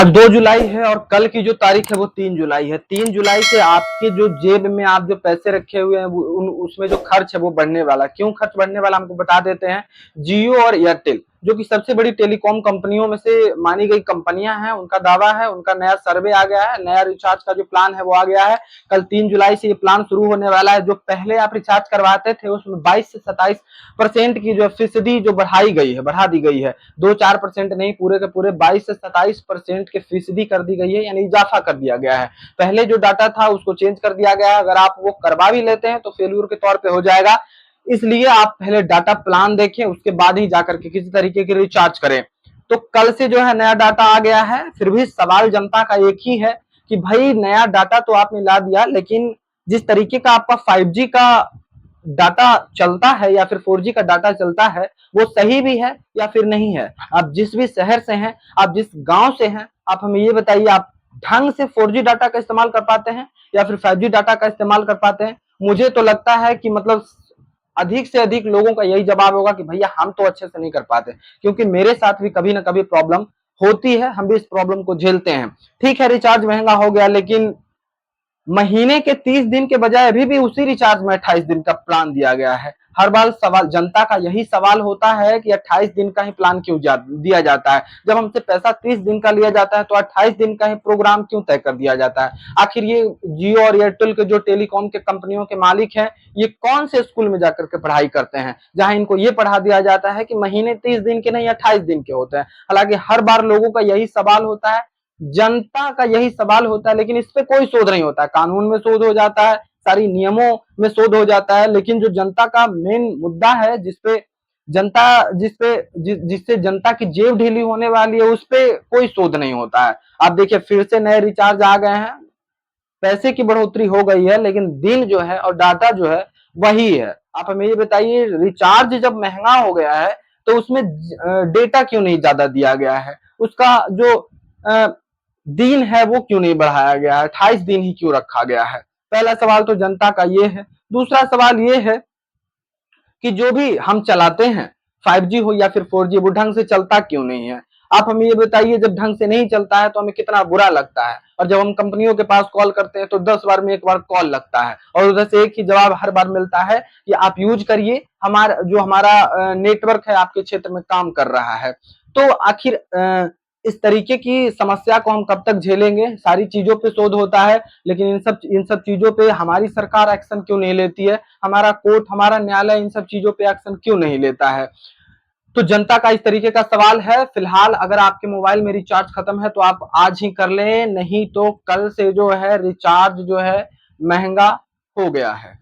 आज 2 जुलाई है और कल की जो तारीख है वो 3 जुलाई है। 3 जुलाई से आपके जो जेब में आप जो पैसे रखे हुए हैं उसमें जो खर्च है वो बढ़ने वाला। क्यों खर्च बढ़ने वाला हमको बता देते हैं। जियो और एयरटेल जो कि सबसे बड़ी टेलीकॉम कंपनियों में से मानी गई कंपनियां हैं, उनका दावा है, उनका नया सर्वे आ गया है, नया रिचार्ज का जो प्लान है वो आ गया है। कल 3 जुलाई से ये प्लान शुरू होने वाला है। जो पहले आप रिचार्ज करवाते थे उसमें 22 से 27% की जो फीसदी जो बढ़ा दी गई है। 2-4% नहीं, पूरे के पूरे 22 से 27% के फीसदी कर दी गई है, यानी इजाफा कर दिया गया है। पहले जो डाटा था उसको चेंज कर दिया गया है। अगर आप वो करवा भी लेते हैं तो फेल्यूर के तौर पे हो जाएगा, इसलिए आप पहले डाटा प्लान देखें, उसके बाद ही जाकर के किसी तरीके की रिचार्ज करें। तो कल से जो है नया डाटा आ गया है। फिर भी सवाल जनता का एक ही है कि भाई नया डाटा तो आपने ला दिया, लेकिन जिस तरीके का आपका 5G का डाटा चलता है या फिर 4G का डाटा चलता है वो सही भी है या फिर नहीं है। आप जिस भी शहर से हैं, आप जिस गांव से हैं, आप हमें ये बताइए, आप ढंग से 4G डाटा का इस्तेमाल कर पाते हैं या फिर 5G डाटा का इस्तेमाल कर पाते हैं। मुझे तो लगता है कि मतलब अधिक से अधिक लोगों का यही जवाब होगा कि भैया हम तो अच्छे से नहीं कर पाते, क्योंकि मेरे साथ भी कभी ना कभी प्रॉब्लम होती है, हम भी इस प्रॉब्लम को झेलते हैं। ठीक है, रिचार्ज महंगा हो गया, लेकिन महीने के 30 दिन के बजाय अभी भी उसी रिचार्ज में 28 दिन का प्लान दिया गया है। हर बार सवाल जनता का यही सवाल होता है कि 28 दिन का ही प्लान क्यों दिया जाता है। जब हमसे पैसा 30 दिन का लिया जाता है तो 28 दिन का ही प्रोग्राम क्यों तय कर दिया जाता है। आखिर ये जियो और एयरटेल के जो टेलीकॉम के कंपनियों के मालिक हैं, ये कौन से स्कूल में जाकर के पढ़ाई करते हैं जहां इनको ये पढ़ा दिया जाता है कि महीने 30 दिन के नहीं 28 दिन के होते हैं। हालांकि हर बार लोगों का यही सवाल होता है, जनता का यही सवाल होता है, लेकिन इस पे कोई शोध नहीं होता। कानून में शोध हो जाता है, सारी नियमों में शोध हो जाता है, लेकिन जो जनता का मेन मुद्दा है जिससे जनता की जेब ढीली होने वाली है, उस पे कोई शोध नहीं होता है। आप देखिए फिर से नए रिचार्ज आ गए हैं, पैसे की बढ़ोतरी हो गई है, लेकिन दिन जो है और डाटा जो है वही है। आप हमें ये बताइए, रिचार्ज जब महंगा हो गया है तो उसमें डेटा क्यों नहीं ज्यादा दिया गया है, उसका जो दिन है वो क्यों नहीं बढ़ाया गया है, 28 दिन ही क्यों रखा गया है। पहला सवाल तो जनता का ये है। दूसरा सवाल ये है कि जो भी हम चलाते हैं 5G हो या फिर 4G, वो ढंग से चलता क्यों नहीं है। आप हमें ये बताइए, जब ढंग से नहीं चलता है तो हमें कितना बुरा लगता है, और जब हम कंपनियों के पास कॉल करते हैं तो 10 बार में एक बार कॉल लगता है और उधर से एक ही जवाब हर बार मिलता है कि आप यूज करिए, हमारा नेटवर्क है आपके क्षेत्र में काम कर रहा है। तो आखिर इस तरीके की समस्या को हम कब तक झेलेंगे। सारी चीजों पे शोध होता है, लेकिन इन सब चीजों पे हमारी सरकार एक्शन क्यों नहीं लेती है, हमारा कोर्ट, हमारा न्यायालय इन सब चीजों पे एक्शन क्यों नहीं लेता है। तो जनता का इस तरीके का सवाल है। फिलहाल अगर आपके मोबाइल में रिचार्ज खत्म है तो आप आज ही कर लें, नहीं तो कल से जो है रिचार्ज जो है महंगा हो गया है।